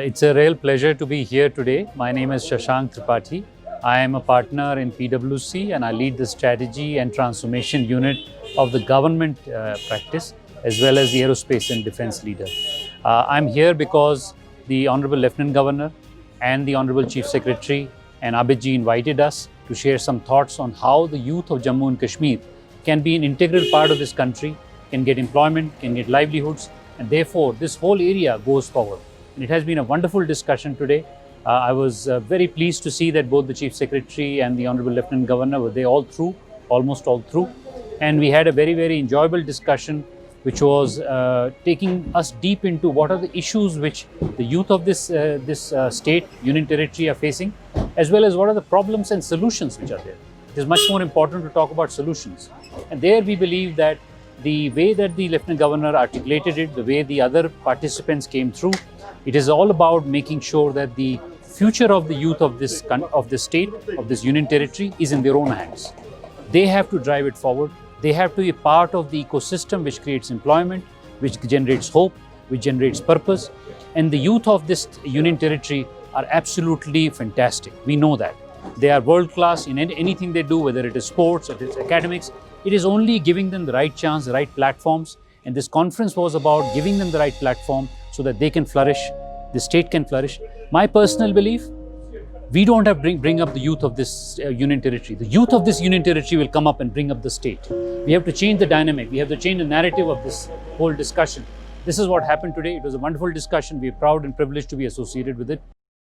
It's a real pleasure to be here today. My name is Shashank Tripathi. I am a partner in PwC and I lead the strategy and transformation unit of the government practice as well as the aerospace and defense leader. I'm here because the Honorable Lieutenant Governor and the Honorable Chief Secretary and Abidji invited us to share some thoughts on how the youth of Jammu and Kashmir can be an integral part of this country, can get employment, can get livelihoods, and therefore this whole area goes forward. And it has been a wonderful discussion today. I was very pleased to see that both the Chief Secretary and the Honorable Lieutenant Governor were almost all through. And we had a very, very enjoyable discussion which was taking us deep into what are the issues which the youth of this state, union territory are facing, as well as what are the problems and solutions which are there. It is much more important to talk about solutions. And there we believe that the way that the Lieutenant Governor articulated it, the way the other participants came through, it is all about making sure that the future of the youth of this state, of this union territory is in their own hands. They have to drive it forward. They have to be part of the ecosystem which creates employment, which generates hope, which generates purpose. And the youth of this union territory are absolutely fantastic. We know that. They are world class in anything they do, whether it is sports or it is academics. It is only giving them the right chance, the right platforms. And this conference was about giving them the right platform so that they can flourish, the state can flourish. My personal belief, we don't have to bring up the youth of this union territory. The youth of this union territory will come up and bring up the state. We have to change the dynamic. We have to change the narrative of this whole discussion. This is what happened today. It was a wonderful discussion. We are proud and privileged to be associated with it.